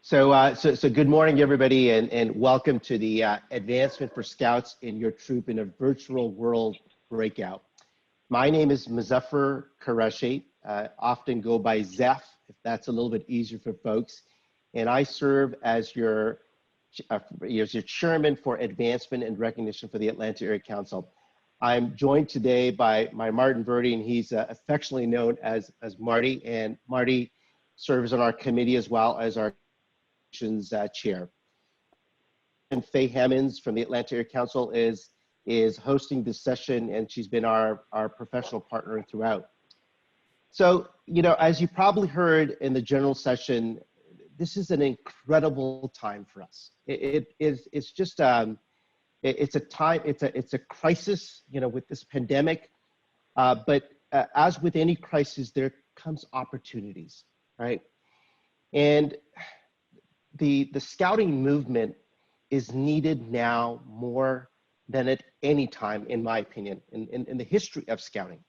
So good morning, everybody, and welcome to the Advancement for Scouts in Your Troop in a Virtual World breakout. My name is Muzaffar Qureshi, often go by Zeph, if that's a little bit easier for folks, and I serve as your chairman for advancement and recognition for the Atlanta Area Council. I'm joined today by Martin Verdi, and he's affectionately known as Marty, and Marty serves on our committee as well as our chair. And Faye Hammonds from the Atlanta Area Council is hosting this session, and she's been our professional partner throughout. So, you know, as you probably heard in the general session, this is an incredible time for us. It's just it's a crisis, you know, with this pandemic. But as with any crisis, there comes opportunities, right? And the scouting movement is needed now more than at any time, in my opinion, in the history of scouting.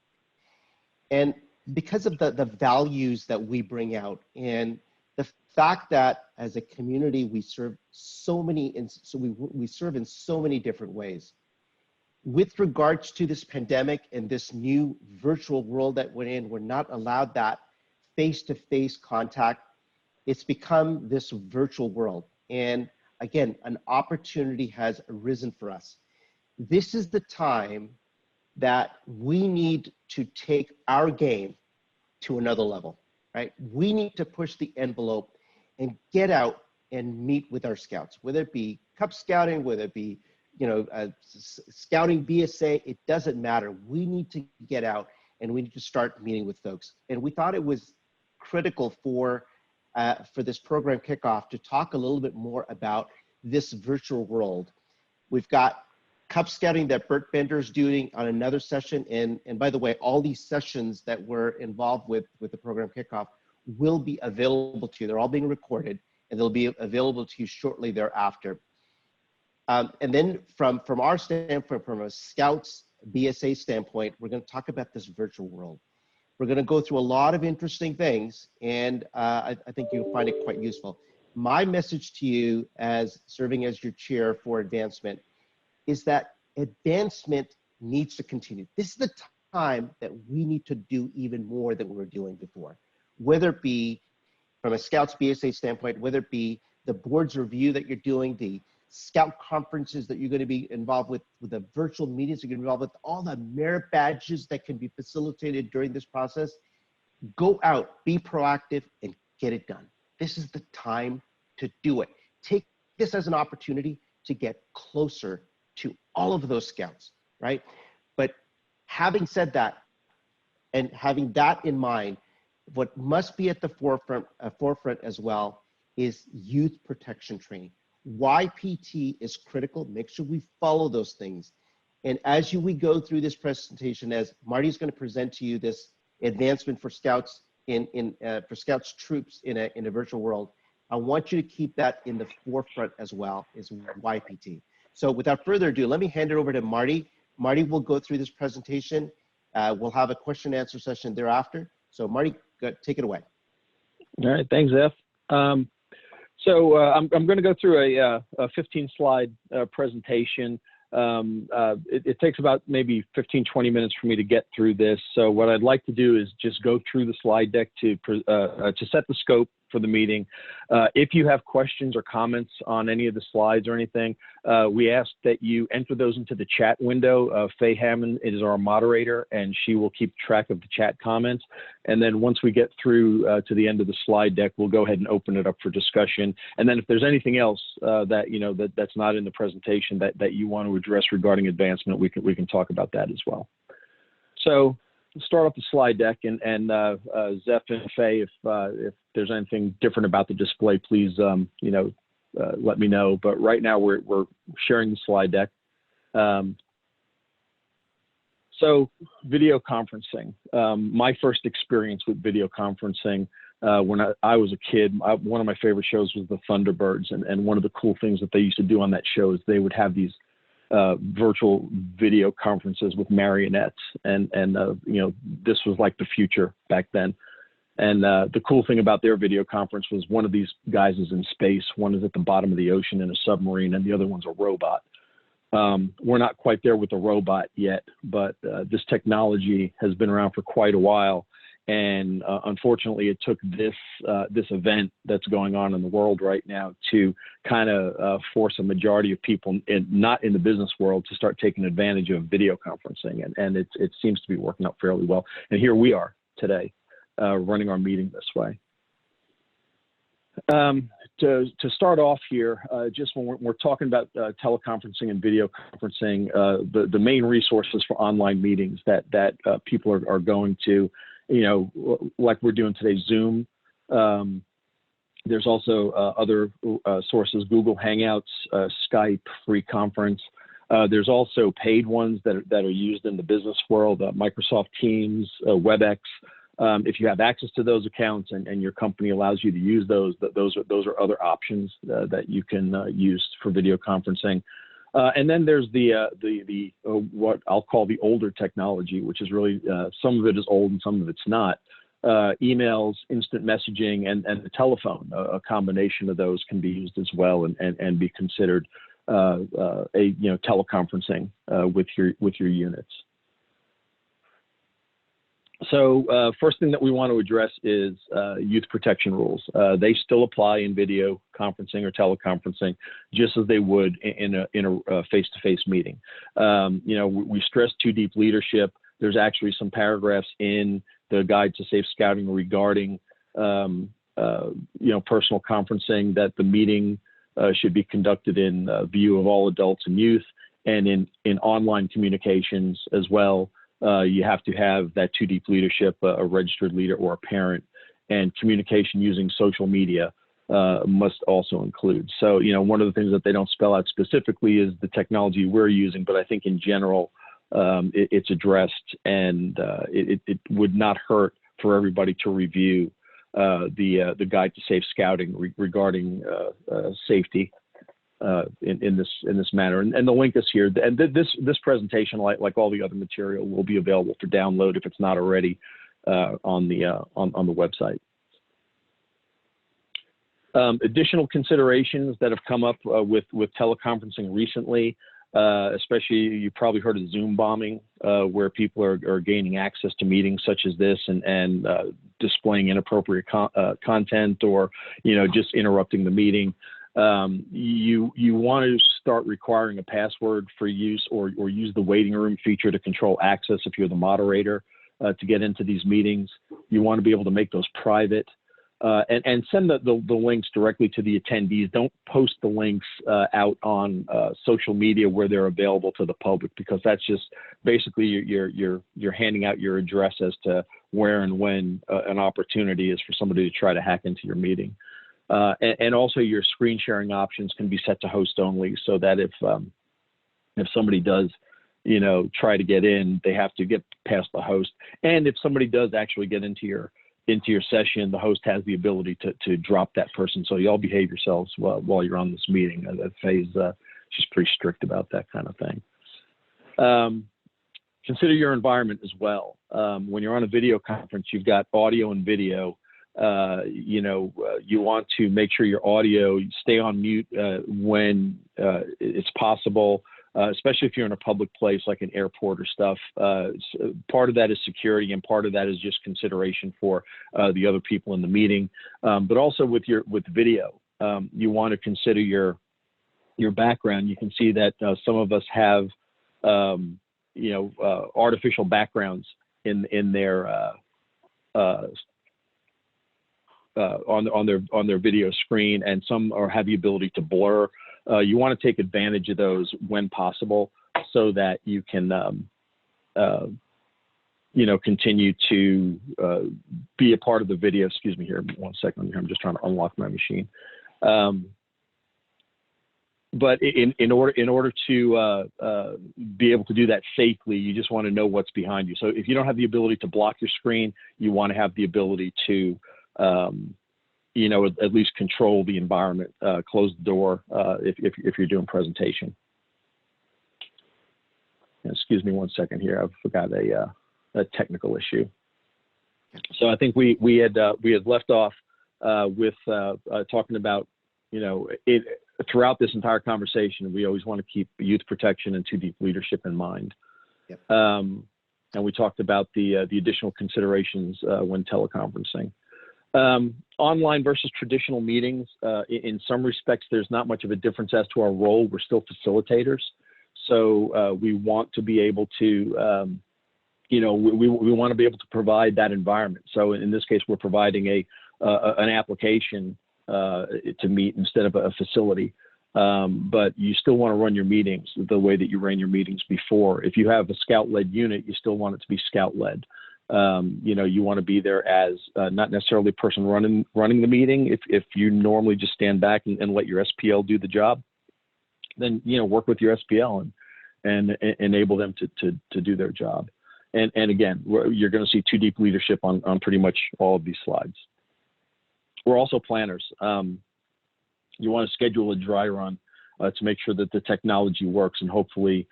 And because of the values that we bring out and the fact that as a community we serve we serve in so many different ways. With regards to this pandemic and this new virtual world that we're in, we're not allowed that face-to-face contact. It's become this virtual world. And again, an opportunity has arisen for us. This is the time that we need to take our game to another level, right? We need to push the envelope and get out and meet with our scouts, whether it be Cub Scouting, whether it be, you know, Scouting BSA, it doesn't matter. We need to get out and we need to start meeting with folks. And we thought it was critical for this program kickoff to talk a little bit more about this virtual world. We've got Cub Scouting that Bert Bender's doing on another session. And by the way, all these sessions that we're involved with the program kickoff will be available to you. They're all being recorded and they'll be available to you shortly thereafter. And then from our standpoint, from a Scouts BSA standpoint, we're going to talk about this virtual world. We're going to go through a lot of interesting things, and I think you'll find it quite useful. My message to you as serving as your chair for advancement is that advancement needs to continue. This is the time that we need to do even more than we were doing before, whether it be from a Scouts BSA standpoint, whether it be the board's review that you're doing, the Scout conferences that you're going to be involved with the virtual meetings you're going to be involved with, all the merit badges that can be facilitated during this process. Go out, be proactive, and get it done. This is the time to do it. Take this as an opportunity to get closer to all of those scouts, right? But having said that, and having that in mind, what must be at the forefront as well is youth protection training. YPT is critical. Make sure we follow those things. And as we go through this presentation, as Marty's going to present to you this advancement for Scouts for Scouts troops in a virtual world, I want you to keep that in the forefront as well, is YPT. So without further ado, let me hand it over to Marty. Marty will go through this presentation. We'll have a question and answer session thereafter. So Marty, take it away. All right, thanks, Zeph. So I'm going to go through a 15 slide presentation. It takes about maybe 15, 20 minutes for me to get through this. So what I'd like to do is just go through the slide deck to set the scope for the meeting. If you have questions or comments on any of the slides or anything, we ask that you enter those into the chat window. Faye Hammond is our moderator, and she will keep track of the chat comments. And then once we get through to the end of the slide deck, we'll go ahead and open it up for discussion. And then if there's anything else that's not in the presentation that you want to address regarding advancement, we can talk about that as well. So we'll start off the slide deck, and Zeph and Faye, if there's anything different about the display, please let me know. But right now we're sharing the slide deck. So video conferencing. My first experience with video conferencing when I was a kid, one of my favorite shows was the Thunderbirds, and one of the cool things that they used to do on that show is they would have these virtual video conferences with marionettes, and this was like the future back then. And the cool thing about their video conference was one of these guys is in space, one is at the bottom of the ocean in a submarine, and the other one's a robot. We're not quite there with the robot yet, but this technology has been around for quite a while. And unfortunately, it took this event that's going on in the world right now to kind of force a majority of people not in the business world to start taking advantage of video conferencing. And it seems to be working out fairly well. And here we are today running our meeting this way. To start off here, just when we're talking about teleconferencing and video conferencing, the main resources for online meetings that people are going to, like we're doing today, Zoom. There's also other sources, Google Hangouts, Skype, Free Conference. There's also paid ones that are used in the business world, Microsoft Teams, WebEx. If you have access to those accounts and your company allows you to use those are other options that you can use for video conferencing. And then there's the what I'll call the older technology, which is really some of it is old and some of it's not. Emails, instant messaging, and the telephone. A combination of those can be used as well and be considered teleconferencing with your units. So first thing that we want to address is youth protection rules. They still apply in video conferencing or teleconferencing, just as they would in a face-to-face meeting. We stress too deep leadership. There's actually some paragraphs in the Guide to Safe Scouting regarding personal conferencing, that the meeting should be conducted in view of all adults and youth, and in online communications as well. You have to have that too deep leadership, a registered leader or a parent, and communication using social media must also include. So, one of the things that they don't spell out specifically is the technology we're using, but I think in general, it's addressed, and it would not hurt for everybody to review the Guide to Safe Scouting regarding safety. In this manner, and the link is here. And this presentation, like all the other material, will be available for download if it's not already on the website. Additional considerations that have come up with teleconferencing recently, especially you probably heard of Zoom bombing, where people are gaining access to meetings such as this and displaying inappropriate content, or just interrupting the meeting. You want to start requiring a password for use, or use the waiting room feature to control access if you're the moderator to get into these meetings. You want to be able to make those private, and send the links directly to the attendees. Don't post the links out on social media where they're available to the public, because that's just basically you're handing out your address as to where and when an opportunity is for somebody to try to hack into your meeting. And also your screen sharing options can be set to host only, so that if somebody does, try to get in, they have to get past the host. And if somebody does actually get into your session, the host has the ability to drop that person. So you all behave yourselves while you're on this meeting. Faye's she's pretty strict about that kind of thing. Consider your environment as well. When you're on a video conference, you've got audio and video. You want to make sure your audio, stay on mute when it's possible, especially if you're in a public place like an airport or stuff. Part of that is security, and part of that is just consideration for the other people in the meeting. But also with video, you want to consider your background. You can see that some of us have artificial backgrounds in their on their video screen, and some have the ability to blur. You want to take advantage of those when possible, so that you can continue to be a part of the video. Excuse me here, 1 second. I'm just trying to unlock my machine. But in order to be able to do that safely, you just want to know what's behind you. So if you don't have the ability to block your screen, you want to have the ability to at least control the environment, close the door if you're doing presentation. Excuse me 1 second here. I forgot a technical issue. So I think we had left off with talking about, throughout this entire conversation, we always want to keep youth protection and too deep leadership in mind. Yep. And we talked about the additional considerations when teleconferencing. Online versus traditional meetings, in some respects, there's not much of a difference as to our role. We're still facilitators. So we want to be able to, we want to be able to provide that environment. So in this case, we're providing an application to meet instead of a facility. But you still want to run your meetings the way that you ran your meetings before. If you have a scout-led unit, you still want it to be scout-led. You want to be there as not necessarily the person running the meeting. If you normally just stand back and let your SPL do the job, then work with your SPL and enable them to do their job. And again, you're going to see too deep leadership on pretty much all of these slides. We're also planners. You want to schedule a dry run to make sure that the technology works, and hopefully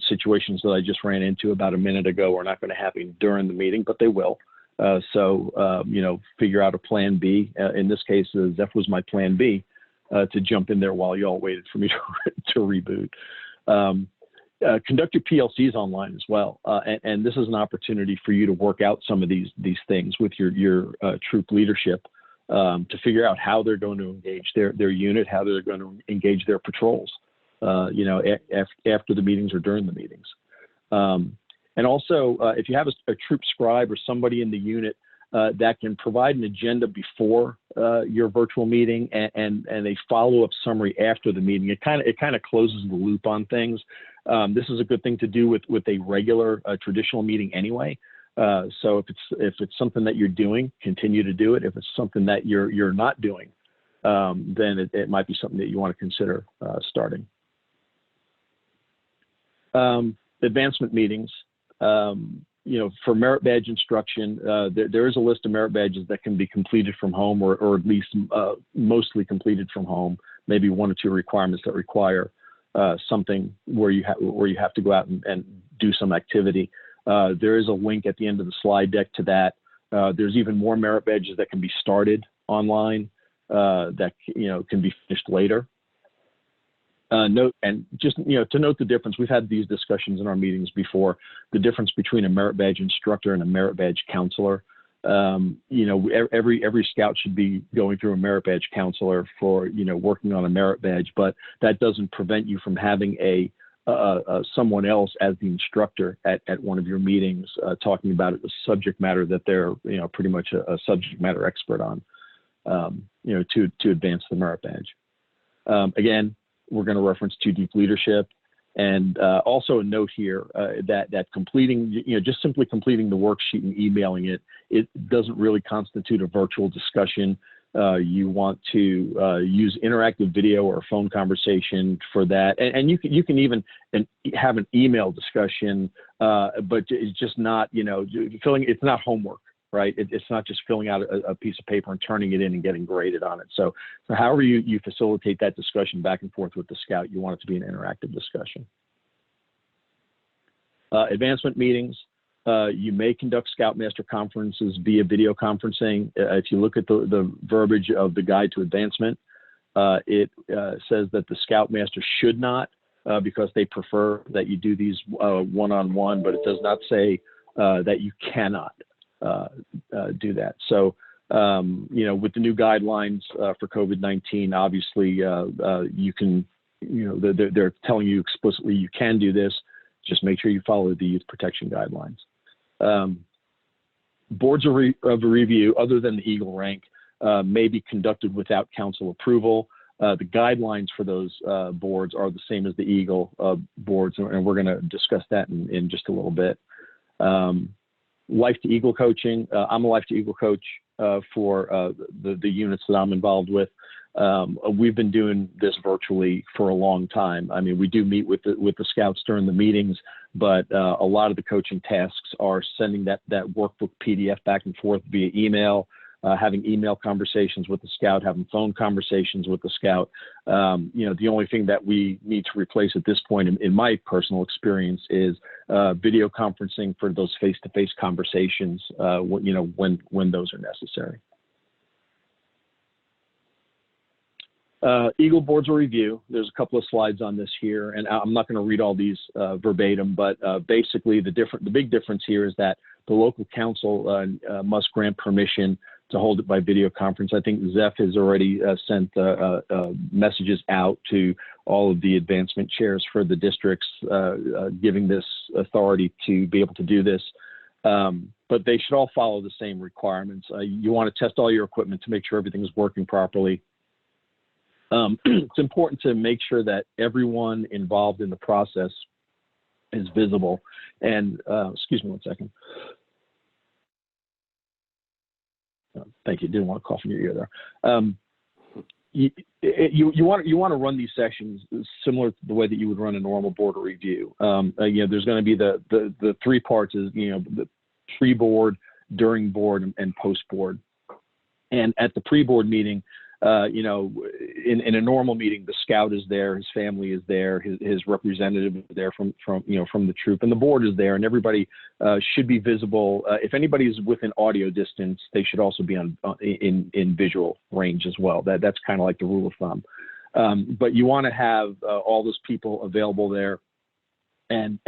situations that I just ran into about a minute ago are not going to happen during the meeting, but they will. Figure out a plan B. In this case, Zeph was my plan B to jump in there while y'all waited for me to reboot. Conduct your PLCs online as well, and this is an opportunity for you to work out some of these things with your troop leadership. To figure out how they're going to engage their unit, how they're going to engage their patrols, after the meetings or during the meetings. And also, if you have a troop scribe or somebody in the unit that can provide an agenda before your virtual meeting and a follow-up summary after the meeting, it kind of closes the loop on things. This is a good thing to do with a regular traditional meeting anyway. So if it's something that you're doing, continue to do it. If it's something that you're not doing, then it might be something that you want to consider starting. Advancement meetings, for merit badge instruction, there is a list of merit badges that can be completed from home, or at least mostly completed from home. Maybe one or two requirements that require something where you have to go out and do some activity. There is a link at the end of the slide deck to that. There's even more merit badges that can be started online that can be finished later. To note the difference, we've had these discussions in our meetings before, the difference between a merit badge instructor and a merit badge counselor. Every scout should be going through a merit badge counselor for, working on a merit badge, but that doesn't prevent you from having someone else as the instructor at one of your meetings, talking about a subject matter that they're, pretty much a subject matter expert on, to advance the merit badge. Again, we're going to reference too deep leadership, and also a note here that completing, just simply completing the worksheet and emailing it doesn't really constitute a virtual discussion. You want to use interactive video or phone conversation for that, and you can even have an email discussion, but it's just not it's not homework, right? It's not just filling out a piece of paper and turning it in and getting graded on it. So however you facilitate that discussion back and forth with the scout, you want it to be an interactive discussion. Advancement meetings. You may conduct Scoutmaster conferences via video conferencing. If you look at the verbiage of the Guide to Advancement, it says that the Scoutmaster should not, because they prefer that you do these one-on-one, but it does not say that you cannot do that. So, with the new guidelines for COVID-19, obviously you can, they're telling you explicitly you can do this. Just make sure you follow the youth protection guidelines. Boards of review, other than the Eagle rank, may be conducted without council approval. The guidelines for those boards are the same as the Eagle boards, and we're going to discuss that in just a little bit. Life to Eagle coaching. I'm a Life to Eagle coach for the units that I'm involved with. We've been doing this virtually for a long time. I mean, we do meet with the scouts during the meetings, but a lot of the coaching tasks are sending that workbook PDF back and forth via email. having email conversations with the scout, having phone conversations with the scout. The only thing that we need to replace at this point, in my personal experience, is video conferencing for those face-to-face conversations, when those are necessary. Eagle boards of review. There's a couple of slides on this here, and I'm not going to read all these verbatim, but basically the big difference here is that the local council must grant permission to hold it by video conference. I think Zeph has already sent messages out to all of the advancement chairs for the districts, giving this authority to be able to do this. But they should all follow the same requirements. You want to test all your equipment to make sure everything is working properly. It's important to make sure that everyone involved in the process is visible. And excuse me one second. Thank you. Didn't want to cough in your ear there. You want to run these sessions similar to the way that you would run a normal board of review. There's going to be the three parts: is the pre-board, during board, and post-board. And at the pre-board meeting, in a normal meeting, the scout is there, his family is there, his representative is there from the troop, and the board is there, and everybody should be visible. If anybody is within audio distance, they should also be in visual range as well. That's kind of like the rule of thumb. But you want to have all those people available there, and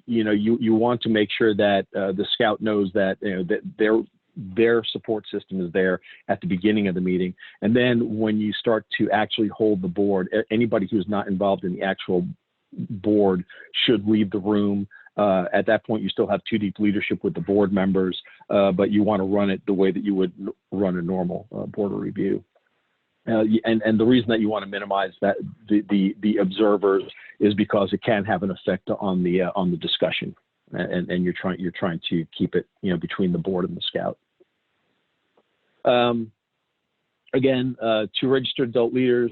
you want to make sure that the scout knows that that their support system is there at the beginning of the meeting. And then when you start to actually hold the board, anybody who's not involved in the actual board should leave the room. At that point, you still have 2 deep leadership with the board members, but you want to run it the way that you would run a normal board of review. And the reason that you want to minimize that the observers is because it can have an effect on the discussion. And you're trying to keep it between the board and the scout. Again, 2 registered adult leaders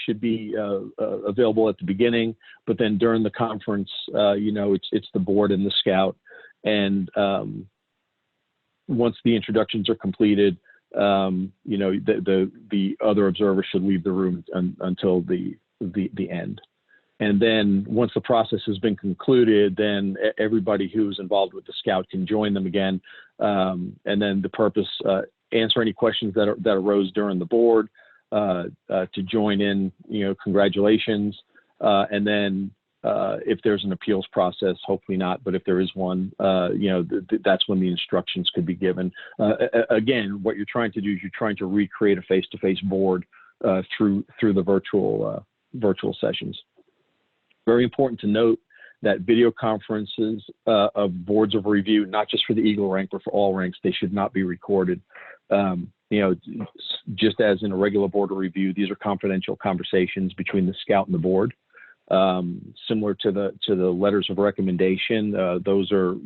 should be available at the beginning, but then during the conference, it's the board and the scout. And once the introductions are completed, the other observer should leave the room until the end. And then once the process has been concluded, then everybody who's involved with the scout can join them again. And then the purpose, answer any questions that arose during the board, to join in, congratulations. And then if there's an appeals process, hopefully not, but if there is one, that's when the instructions could be given. Again, what you're trying to do is you're trying to recreate a face-to-face board through the virtual sessions. Very important to note that video conferences of boards of review, not just for the Eagle rank, but for all ranks, they should not be recorded. Just as in a regular board of review, these are confidential conversations between the scout and the board. Similar to the letters of recommendation, those are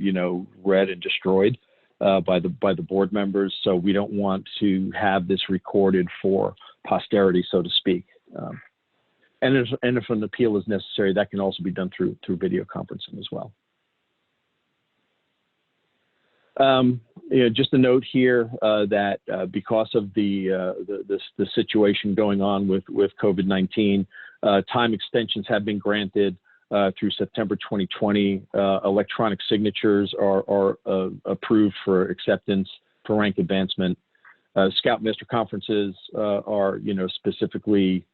read and destroyed by the board members. So we don't want to have this recorded for posterity, so to speak. And if an appeal is necessary, that can also be done through video conferencing as well. Just a note here that because of the situation going on with COVID-19, time extensions have been granted through September 2020. Electronic signatures are approved for acceptance for rank advancement. Scoutmaster conferences are specifically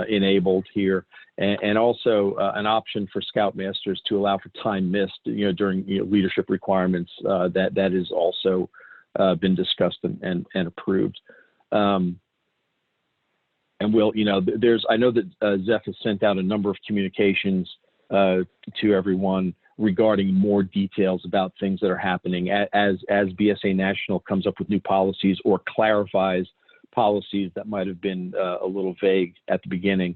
enabled here, and also an option for Scoutmasters to allow for time missed, during leadership requirements. That is also been discussed and approved. And I know that Zeph has sent out a number of communications to everyone regarding more details about things that are happening as BSA National comes up with new policies or clarifies policies that might have been a little vague at the beginning.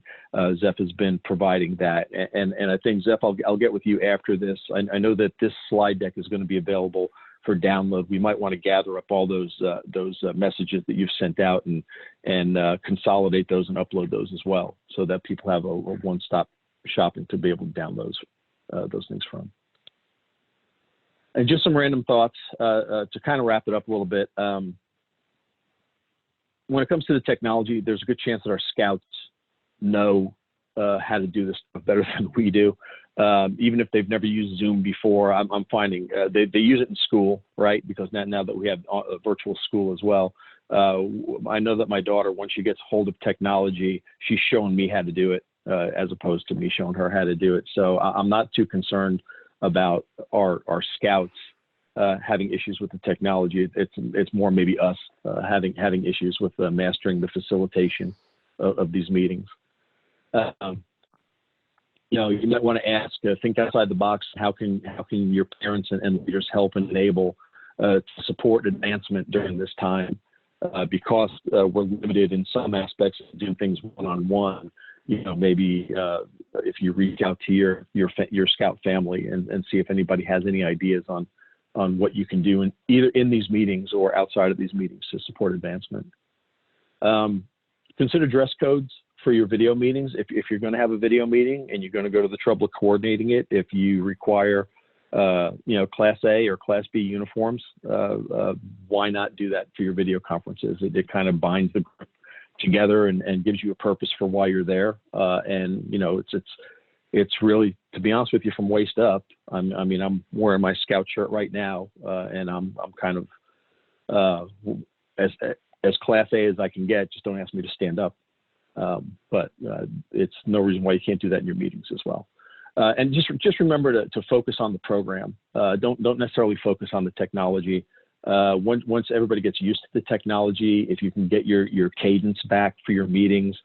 Zeph has been providing that. And I think, Zeph, I'll get with you after this. I know that this slide deck is going to be available for download. We might want to gather up all those messages that you've sent out and consolidate those and upload those as well, so that people have a one-stop shopping to be able to download those things from. And just some random thoughts to kind of wrap it up a little bit. when it comes to the technology, there's a good chance that our scouts know how to do this stuff better than we do. Even if they've never used Zoom before, I'm finding they use it in school, right? Because now that we have a virtual school as well, I know that my daughter, once she gets hold of technology, she's showing me how to do it as opposed to me showing her how to do it. So I'm not too concerned about our scouts having issues with the technology. It's more maybe us having issues with mastering the facilitation of these meetings. You know, you might want to ask, think outside the box. How can your parents and leaders help and enable to support advancement during this time? Because we're limited in some aspects of doing things one-on-one. You know, maybe if you reach out to your scout family and see if anybody has any ideas on what you can do either in these meetings or outside of these meetings to support advancement. Consider dress codes for your video meetings. If you're going to have a video meeting and you're going to go to the trouble of coordinating it, if you require, you know, Class A or Class B uniforms, why not do that for your video conferences? It kind of binds the group together and gives you a purpose for why you're there. And you know, it's really, to be honest with you, from waist up. I mean, I'm wearing my scout shirt right now, and I'm kind of as Class A as I can get. Just don't ask me to stand up. But it's no reason why you can't do that in your meetings as well. And just remember to focus on the program. Don't necessarily focus on the technology. Once everybody gets used to the technology, if you can get your cadence back for your meetings,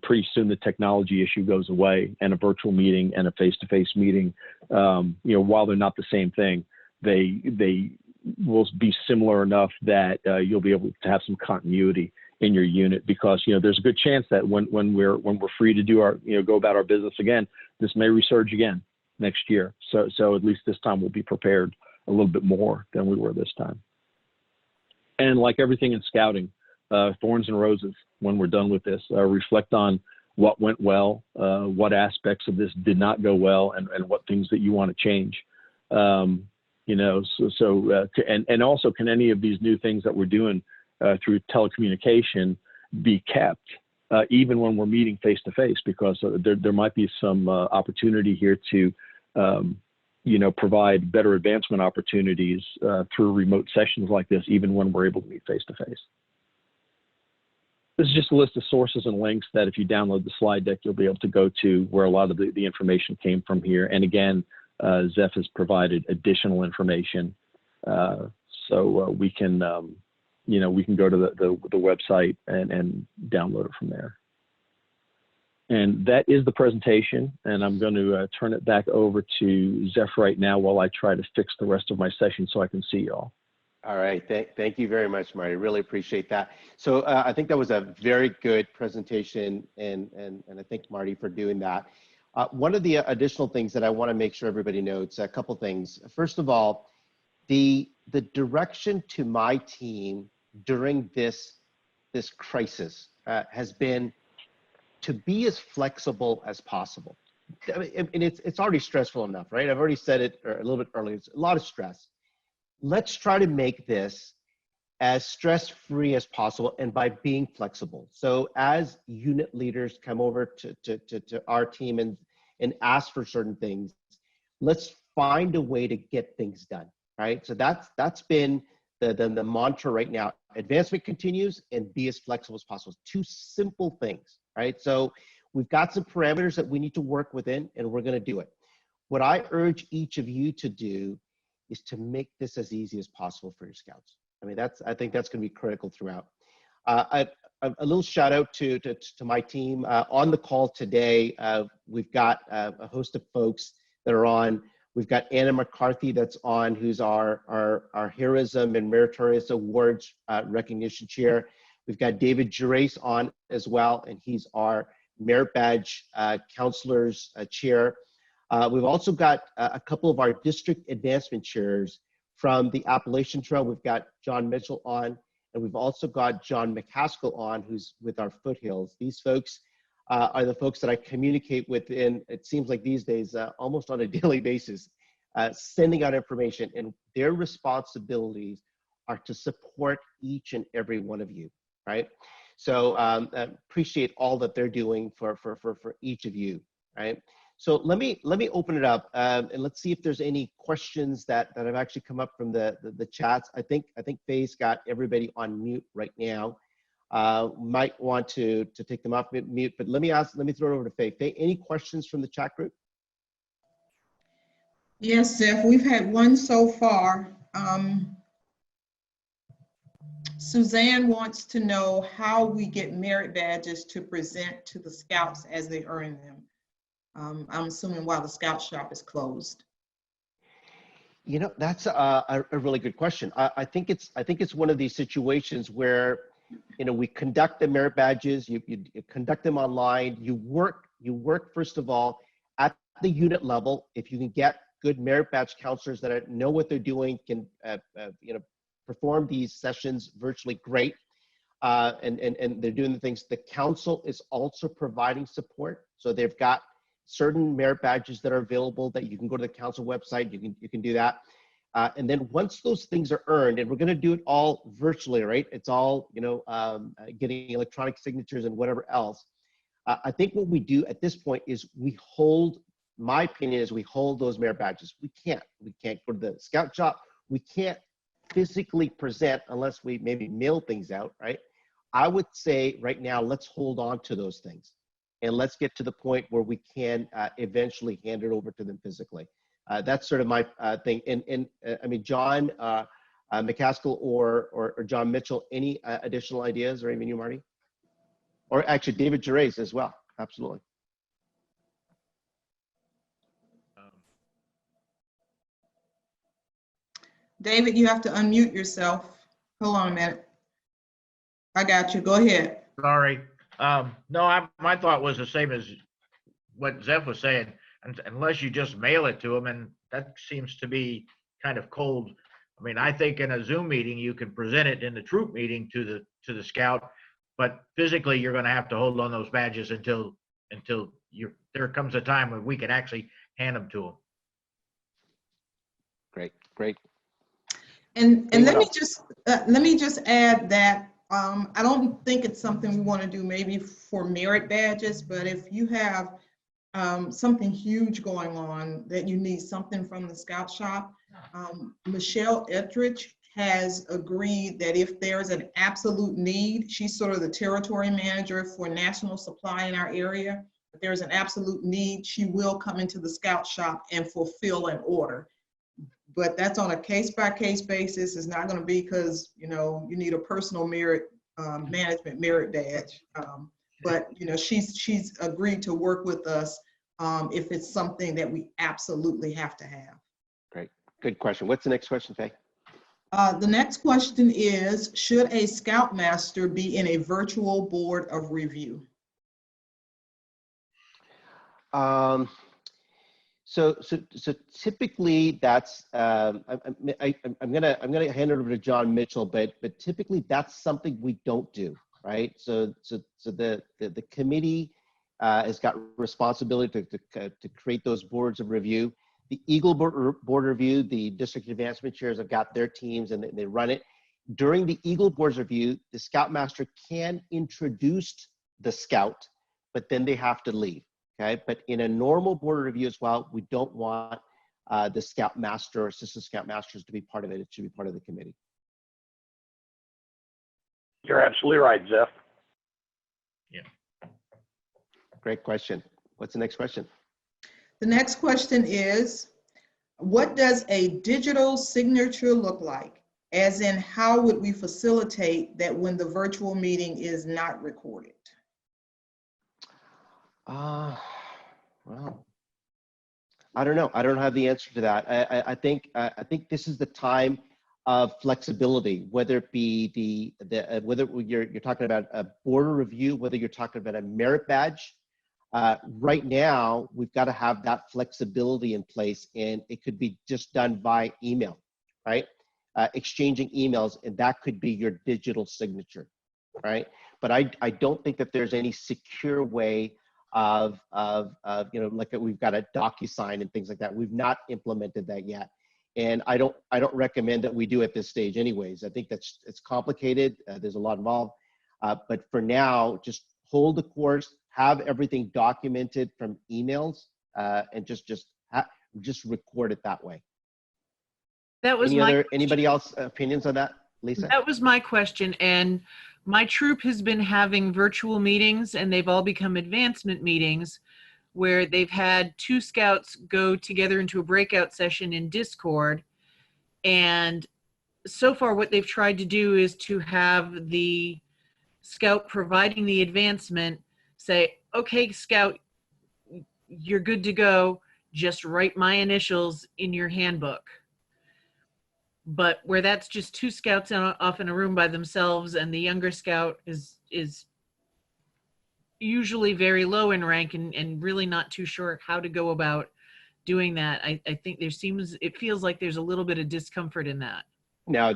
pretty soon the technology issue goes away, and a virtual meeting and a face-to-face meeting, you know, while they're not the same thing, they will be similar enough that you'll be able to have some continuity in your unit, because you know there's a good chance that when we're free to do our, you know, go about our business again, this may resurge again next year. So at least this time we'll be prepared a little bit more than we were this time. And like everything in scouting, thorns and roses, when we're done with this, reflect on what went well, what aspects of this did not go well, and what things that you want to change. You know, and also, can any of these new things that we're doing through telecommunication be kept even when we're meeting face to face? Because there might be some opportunity here to you know, provide better advancement opportunities through remote sessions like this, even when we're able to meet face to face. This is just a list of sources and links that if you download the slide deck, you'll be able to go to where a lot of the information came from here. And again, Zeph has provided additional information, so we can, you know, we can go to the website and download it from there. And that is the presentation, and I'm going to turn it back over to Zeph right now while I try to fix the rest of my session so I can see y'all. All right, thank you very much, Marty. Really appreciate that. So I think that was a very good presentation, and I thank Marty for doing that. One of the additional things that I want to make sure everybody notes, a couple things. First of all, the direction to my team during this crisis has been to be as flexible as possible. I mean, and it's already stressful enough, right? I've already said it a little bit earlier. It's a lot of stress. Let's try to make this as stress-free as possible, and by being flexible. So as unit leaders come over to our team and ask for certain things, let's find a way to get things done, right? So that's been the mantra right now. Advancement continues, and be as flexible as possible. Two simple things, right? So we've got some parameters that we need to work within, and we're going to do it. What I urge each of you to do is to make this as easy as possible for your scouts. I mean, I think that's going to be critical throughout. A little shout out to my team on the call today. We've got a host of folks that are on. We've got Anna McCarthy that's on, who's our Heroism and Meritorious Awards Recognition Chair. We've got David Gerace on as well, and he's our Merit Badge Counselors Chair. We've also got a couple of our district advancement chairs from the Appalachian Trail. We've got John Mitchell on, and we've also got John McCaskill on, who's with our Foothills. These folks are the folks that I communicate with in, it seems like these days, almost on a daily basis, sending out information, and their responsibilities are to support each and every one of you. right? So appreciate all that they're doing for each of you, right? So let me open it up and let's see if there's any questions that have actually come up from the chats. I think Faye's got everybody on mute right now. Might want to take them off mute, but let me throw it over to Faye. Faye, any questions from the chat group? Yes, Zeph, we've had one so far. Suzanne wants to know how we get merit badges to present to the scouts as they earn them. I'm assuming while the scout shop is closed. You know, that's a really good question. I think it's one of these situations where, you know, we conduct the merit badges, you conduct them online, you work first of all at the unit level. If you can get good merit badge counselors that know what they're doing, can you know, perform these sessions virtually, great. And they're doing the things. The council is also providing support. So they've got certain merit badges that are available that you can go to the council website, you can do that. And then once those things are earned, and we're going to do it all virtually, right? It's all, you know, getting electronic signatures and whatever else. I think what we do at this point is we hold, my opinion is we hold those merit badges. We can't go to the scout shop. We can't physically present unless we maybe mail things out, right? I would say right now, let's hold on to those things and let's get to the point where we can eventually hand it over to them physically. That's sort of my thing. And I mean, John McCaskill or John Mitchell, any additional ideas, or even you, Marty? Or actually David Gervais as well, absolutely. David, you have to unmute yourself. Hold on a minute. I got you. Go ahead. Sorry. No, my thought was the same as what Zeph was saying, unless you just mail it to them, and that seems to be kind of cold. I mean, I think in a Zoom meeting, you can present it in the troop meeting to the scout, but physically you're going to have to hold on those badges until there comes a time when we can actually hand them to them. Great. And let me just add that I don't think it's something we want to do maybe for merit badges, but if you have something huge going on that you need something from the scout shop, Michelle Ettridge has agreed that if there's an absolute need, she's sort of the territory manager for national supply in our area. If there's an absolute need, she will come into the scout shop and fulfill an order. But that's on a case-by-case basis. It's not going to be because, you know, you need a personal merit management merit badge. But, you know, she's agreed to work with us if it's something that we absolutely have to have. Great. Good question. What's the next question, Faye? The next question is, should a scoutmaster be in a virtual board of review? So typically that's I'm gonna hand it over to John Mitchell, but typically that's something we don't do, right? So the committee has got responsibility to create those boards of review. The Eagle board review, the district advancement chairs have got their teams and they run it. During the Eagle board's review, the scoutmaster can introduce the scout, but then they have to leave. Okay, but in a normal board review as well, we don't want the scoutmaster or assistant scoutmasters to be part of it. It should be part of the committee. You're absolutely right, Zeph. Yeah. Great question. What's the next question? The next question is, what does a digital signature look like? As in, how would we facilitate that when the virtual meeting is not recorded? Well, I don't know. I don't have the answer to that. I think this is the time of flexibility, whether it be whether you're talking about a border review, whether you're talking about a merit badge. Right now, we've got to have that flexibility in place, and it could be just done by email, right? Exchanging emails, and that could be your digital signature, right? But I don't think that there's any secure way of you know, like we've got a DocuSign and things like that. We've not implemented that yet, and I don't recommend that we do at this stage anyways. I think it's complicated. There's a lot involved. But for now, just hold the course, have everything documented from emails, and just record it that way. That was Anybody else opinions on that, Lisa? That was my question. And my troop has been having virtual meetings, and they've all become advancement meetings where they've had 2 scouts go together into a breakout session in Discord. And so far what they've tried to do is to have the scout providing the advancement say, okay, scout, you're good to go. Just write my initials in your handbook. But where that's just 2 scouts off in a room by themselves, and the younger scout is usually very low in rank and really not too sure how to go about doing that. I think it feels like there's a little bit of discomfort in that. No,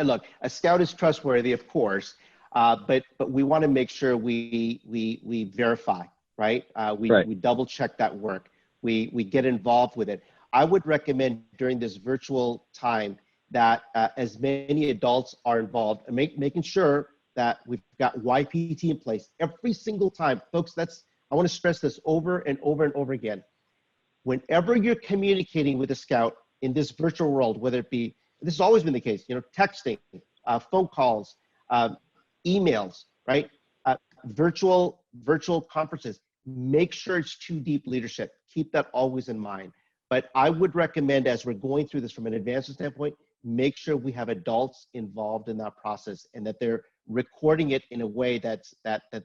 look, a scout is trustworthy, of course, but we want to make sure we verify, right? We double check that work. We get involved with it. I would recommend during this virtual time that as many adults are involved, and making sure that we've got YPT in place every single time. Folks, I want to stress this over and over and over again. Whenever you're communicating with a scout in this virtual world, whether it be, this has always been the case, texting, phone calls, emails, right? Virtual conferences, make sure it's 2 deep leadership. Keep that always in mind. But I would recommend, as we're going through this from an advancement standpoint, make sure we have adults involved in that process and that they're recording it in a way that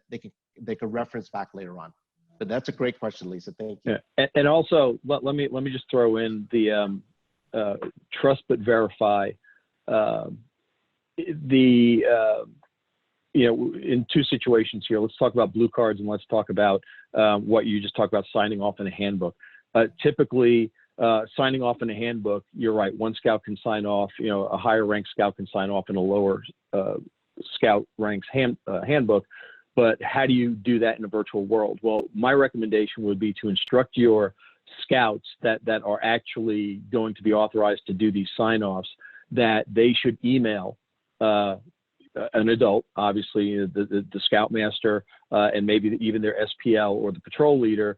they can reference back later on. But that's a great question, Lisa. Thank you. Yeah. And also, let me just throw in the trust but verify. In 2 situations here. Let's talk about blue cards, and let's talk about what you just talked about, signing off in a handbook. Typically, signing off in a handbook, you're right, 1 scout can sign off, a higher ranked scout can sign off in a lower scout ranks handbook. But how do you do that in a virtual world? Well, my recommendation would be to instruct your scouts that are actually going to be authorized to do these sign-offs, that they should email an adult, obviously the scoutmaster, and maybe even their SPL or the patrol leader,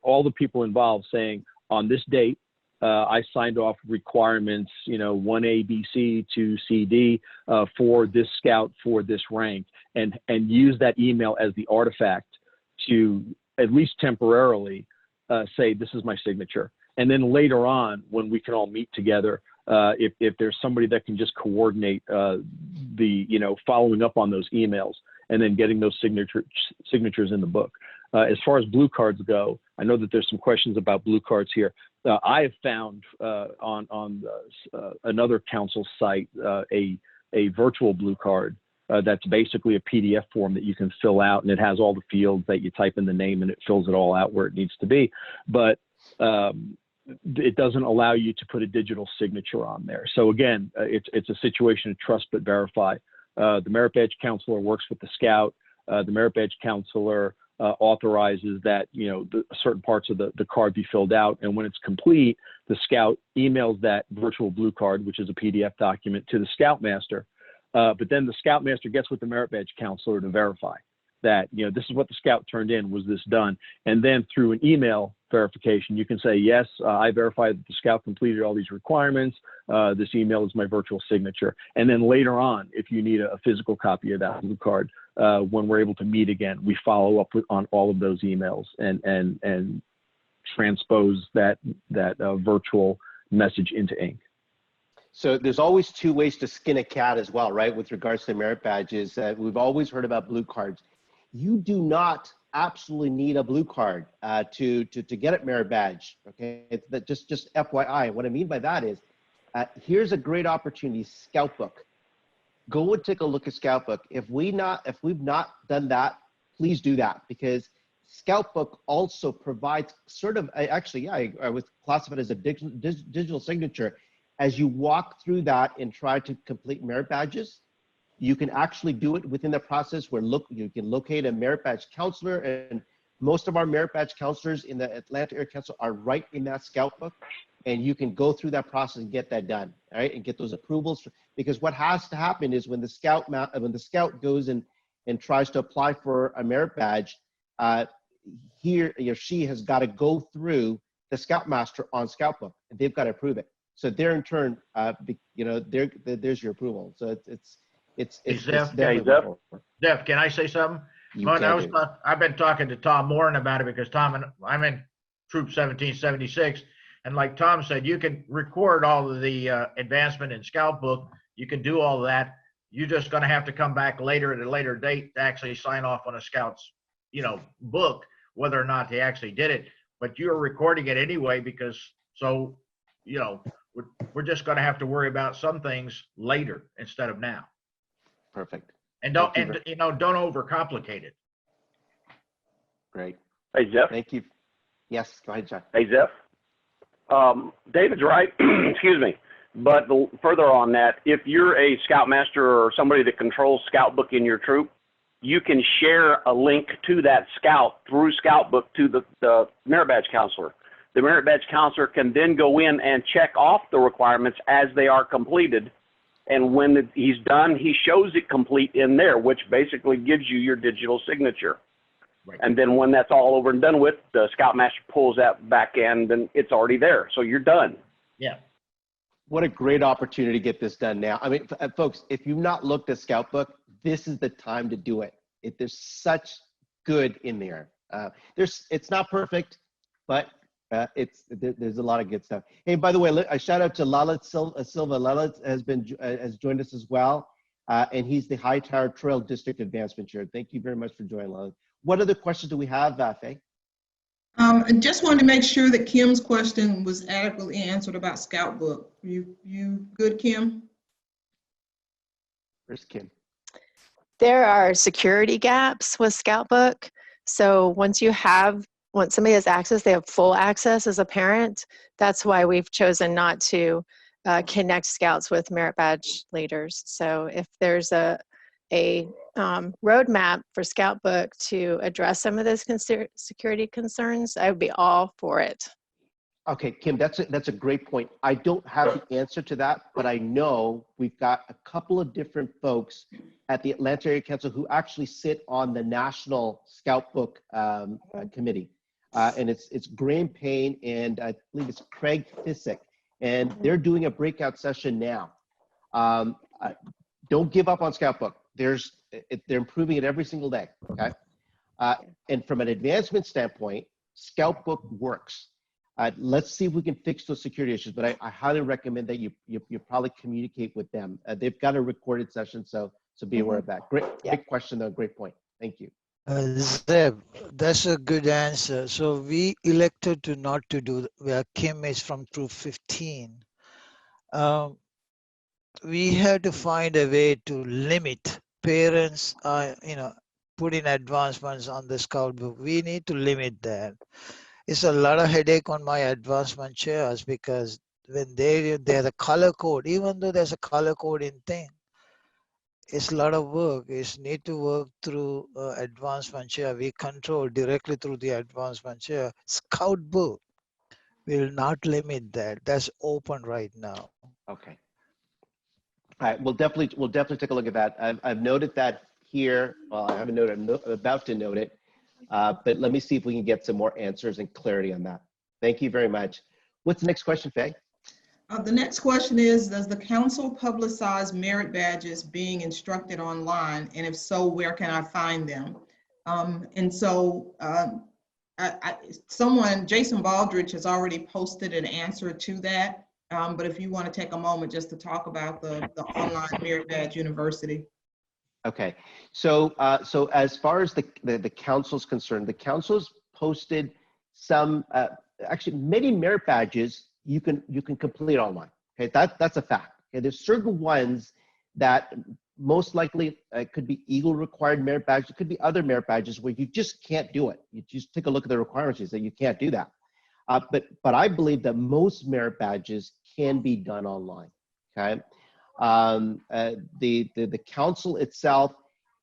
all the people involved, saying, on this date, I signed off requirements, 1A, B, C to C, D for this scout for this rank, and use that email as the artifact to at least temporarily say, this is my signature. And then later on, when we can all meet together, if there's somebody that can just coordinate following up on those emails and then getting those signatures in the book. As far as blue cards go, I know that there's some questions about blue cards here. I have found on another council site a virtual blue card that's basically a PDF form that you can fill out, and it has all the fields that you type in the name, and it fills it all out where it needs to be. But it doesn't allow you to put a digital signature on there. So again, it's a situation of trust but verify. The merit badge counselor works with the scout. The merit badge counselor authorizes that certain parts of the card be filled out, and when it's complete, the scout emails that virtual blue card, which is a PDF document, to the scoutmaster. But then the scoutmaster gets with the merit badge counselor to verify that this is what the scout turned in. Was this done? And then through an email verification, you can say, yes, I verified that the scout completed all these requirements. This email is my virtual signature. And then later on, if you need a physical copy of that blue card, when we're able to meet again, we follow up on all of those emails and transpose that virtual message into ink. So there's always 2 ways to skin a cat as well, right? With regards to merit badges, we've always heard about blue cards. You do not absolutely need a blue card to get a merit badge. Okay, just FYI. What I mean by that is, here's a great opportunity: Scout Book. Go and take a look at Scout Book. If we've not done that, please do that, because Scout Book also provides sort of I would classify it as a digital signature. As you walk through that and try to complete merit badges, you can actually do it within the process where you can locate a merit badge counselor, and most of our merit badge counselors in the Atlanta Area Council are right in that Scout Book, and you can go through that process and get that done, all right, and get those approvals. Because what has to happen is when the scout goes and and tries to apply for a merit badge, he or she has got to go through the Scoutmaster on Scoutbook, and they've got to approve it. So they're in turn, there's your approval. So it's Zeph, definitely Zeph, can I say something? you Well, can do. I've been talking to Tom Moran about it because Tom and I'm in Troop 1776, and like Tom said, you can record all of the advancement in Scout Book. You can do all of that. You're just going to have to come back later at a later date to actually sign off on a Scout's, book, whether or not they actually did it. But you're recording it anyway because we're just going to have to worry about some things later instead of now. Perfect. And don't overcomplicate it. Great. Hey, Jeff. Thank you. Yes, go ahead, John. Hey, Jeff. David's right. Excuse me. But further on that, if you're a Scoutmaster or somebody that controls Scout Book in your troop, you can share a link to that Scout through Scout Book to the Merit Badge Counselor. The Merit Badge Counselor can then go in and check off the requirements as they are completed. And when he's done, he shows it complete in there, which basically gives you your digital signature. Right. And then when that's all over and done with, the Scoutmaster pulls that back end and it's already there. So you're done. Yeah. What a great opportunity to get this done now. I mean, folks, if you've not looked at Scout Book, this is the time to do it. There's such good in there. It's not perfect, but there's a lot of good stuff. Hey, by the way, a shout out to Lalit Silva. Lalit has joined us as well, and he's the High Tower Trail District Advancement Chair. Thank you very much for joining, Lalit. What other questions do we have, Faye? I just wanted to make sure that Kim's question was adequately answered about Scout Book. You good, Kim? Where's Kim? There are security gaps with Scout Book. So once somebody has access, they have full access as a parent. That's why we've chosen not to connect Scouts with Merit Badge leaders. So if there's a roadmap for Scout Book to address some of those security concerns, I would be all for it. Okay, Kim, that's a great point. I don't have the answer to that, but I know we've got a couple of different folks at the Atlanta Area Council who actually sit on the National Scout Book Committee. And it's Graham Payne and I believe it's Craig Fissick, and they're doing a breakout session now. Don't give up on Scout Book. They're improving it every single day, okay? And from an advancement standpoint, Scout Book works. Let's see if we can fix those security issues, but I highly recommend that you probably communicate with them. They've got a recorded session, so be aware of that. Great question though, great point. Thank you. Zeb, that's a good answer. So we elected to not to do where Kim is from Troop 15. We had to find a way to limit parents, put in advancements on the Scout Book. We need to limit that. It's a lot of headache on my advancement chairs because when they're the color code, even though there's a color coding thing, it's a lot of work. It's need to work through advancement chair. We control directly through the advancement chair. Scout Book will not limit that. That's open right now. Okay. All right, we'll definitely take a look at that. I've noted that here. Well, I haven't noted. I'm about to note it. But let me see if we can get some more answers and clarity on that. Thank you very much. What's the next question, Faye? The next question is, does the council publicize merit badges being instructed online? And if so, where can I find them? Jason Baldridge has already posted an answer to that. But if you want to take a moment just to talk about the online Merit Badge University. Okay, so as far as the council's concerned, the council's posted some, actually many merit badges you can complete online. Okay, that's a fact. Okay, there's certain ones that most likely could be Eagle required merit badges. It could be other merit badges where you just can't do it. You just take a look at the requirements and say you can't do that. But I believe that most merit badges can be done online. Okay. The council itself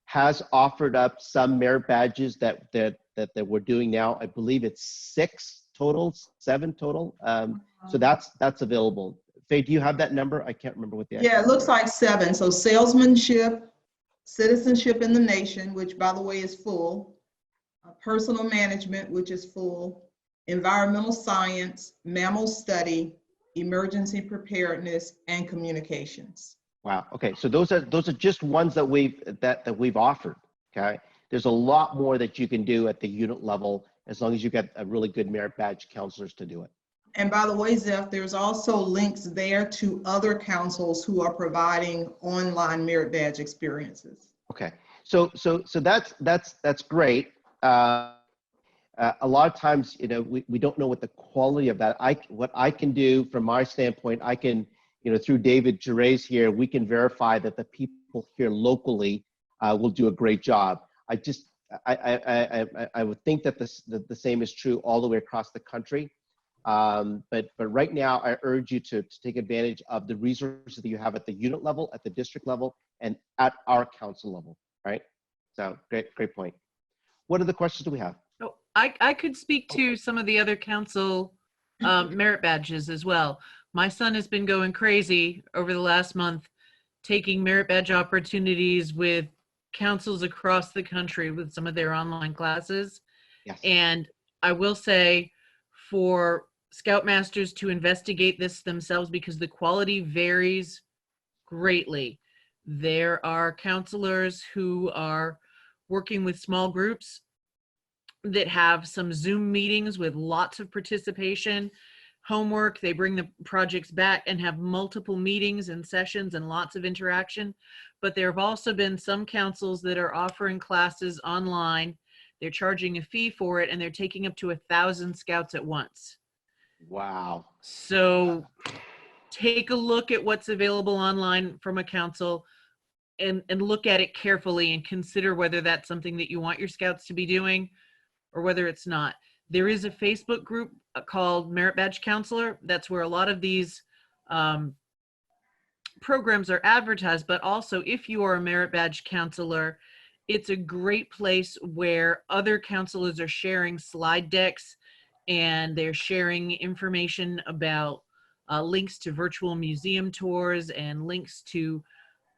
has offered up some merit badges that we're doing now. I believe it's 7 total. So that's available. Faye, do you have that number? I can't remember what the it looks like 7. So salesmanship, citizenship in the nation, which by the way is full, personal management, which is full, environmental science, mammal study, emergency preparedness, and communications. Wow. Okay. So those are just ones that we've offered. Okay. There's a lot more that you can do at the unit level as long as you get a really good merit badge counselors to do it. And by the way, Zeph, there's also links there to other councils who are providing online merit badge experiences. Okay. So that's great. A lot of times, you know, we don't know what the quality of that. What I can do from my standpoint, I can, you know, through David Gervais here, we can verify that the people here locally will do a great job. I would think that the same is true all the way across the country. But right now, I urge you to take advantage of the resources that you have at the unit level, at the district level, and at our council level, right? So great point. What other questions do we have? Oh, I could speak to some of the other council merit badges as well. My son has been going crazy over the last month, taking merit badge opportunities with councils across the country with some of their online classes. Yes. And I will say for Scoutmasters to investigate this themselves, because the quality varies greatly. There are counselors who are working with small groups that have some Zoom meetings with lots of participation, homework. They bring the projects back and have multiple meetings and sessions and lots of interaction. But there have also been some councils that are offering classes online. They're charging a fee for it, and they're taking up to 1,000 scouts at once. Wow. So take a look at what's available online from a council and look at it carefully and consider whether that's something that you want your scouts to be doing or whether it's not. There is a Facebook group called Merit Badge Counselor. That's where a lot of these programs are advertised, but also if you are a Merit Badge Counselor, it's a great place where other counselors are sharing slide decks and they're sharing information about links to virtual museum tours and links to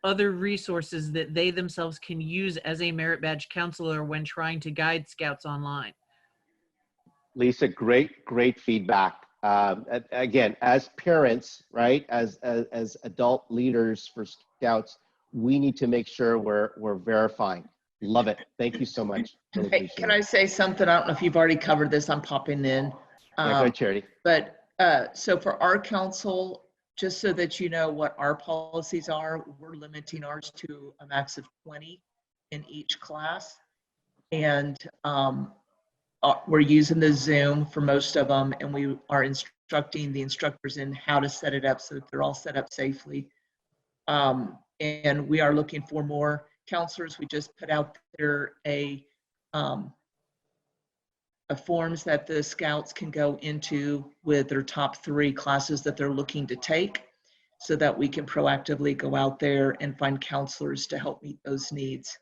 other resources that they themselves can use as a Merit Badge Counselor when trying to guide Scouts online. Lisa, great feedback. Again, as parents, right, as adult leaders for Scouts, we need to make sure we're verifying. Love it. Thank you so much. Really Hey, can I say something? I don't know if you've already covered this. I'm popping in. Yeah, go ahead, Charity. But so for our council, just so that you know what our policies are, we're limiting ours to a max of 20 in each class. And we're using the Zoom for most of them, and we are instructing the instructors in how to set it up so that they're all set up safely. And we are looking for more counselors. We just put out there a forms that the Scouts can go into with their top 3 classes that they're looking to take, so that we can proactively go out there and find counselors to help meet those needs.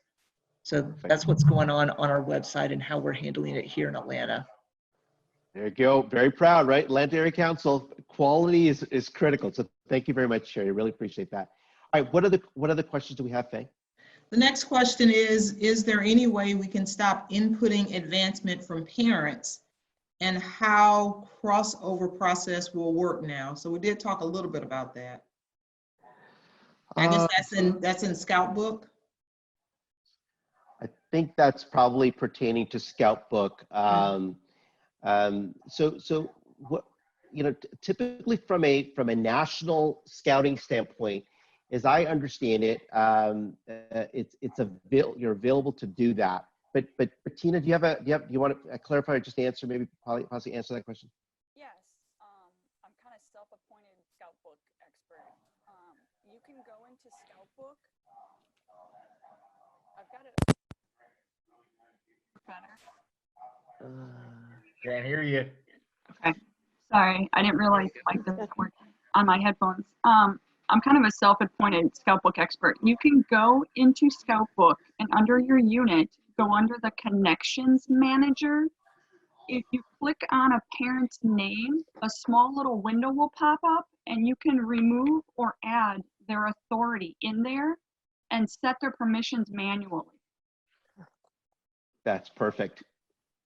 So that's what's going on our website and how we're handling it here in Atlanta. There you go. Very proud, right? Atlanta Area Council. Quality is critical. So thank you very much, Sherry. Really appreciate that. All right, what other questions do we have, Faye? The next question is there any way we can stop inputting advancement from parents, and how crossover process will work now? So we did talk a little bit about that. I guess that's in Scout Book. I think that's probably pertaining to Scout Book. So what, you know, typically from a national scouting standpoint, as I understand it, you're available to do that. But Tina, do you want to clarify or just answer, maybe possibly answer that question? Yes, I'm kind of self-appointed Scout Book expert. You can go into Scout Book. I've got it better. Can't hear you. Okay, sorry, I didn't realize like this worked on my headphones. I'm kind of a self-appointed Scout Book expert. You can go into Scout Book and under your unit, go under the Connections Manager. If you click on a parent's name, a small little window will pop up and you can remove or add their authority in there. and set their permissions manually. That's perfect.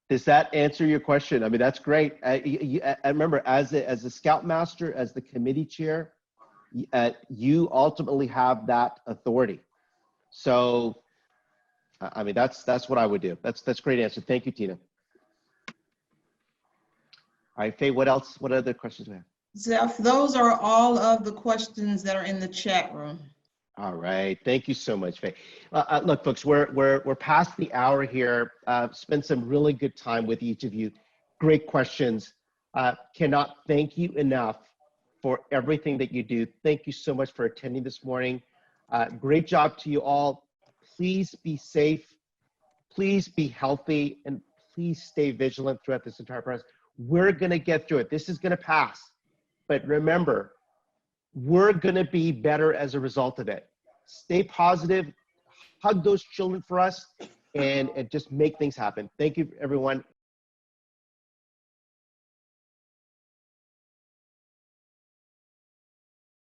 Does that answer your question? I mean, that's great. I remember as a Scoutmaster, as the committee chair, you ultimately have that authority. So, I mean, that's what I would do. That's a great answer. Thank you, Tina. All right, Faye, what else? What other questions do we have? Zeph, those are all of the questions that are in the chat room. All right, thank you so much, Faye. Look, folks, we're past the hour here. Spent some really good time with each of you. Great questions. Cannot thank you enough for everything that you do. Thank you so much for attending this morning. Great job to you all. Please be safe. Please be healthy, and please stay vigilant throughout this entire process. We're going to get through it. This is going to pass. But remember, we're going to be better as a result of it. Stay positive, hug those children for us, and just make things happen. Thank you, everyone.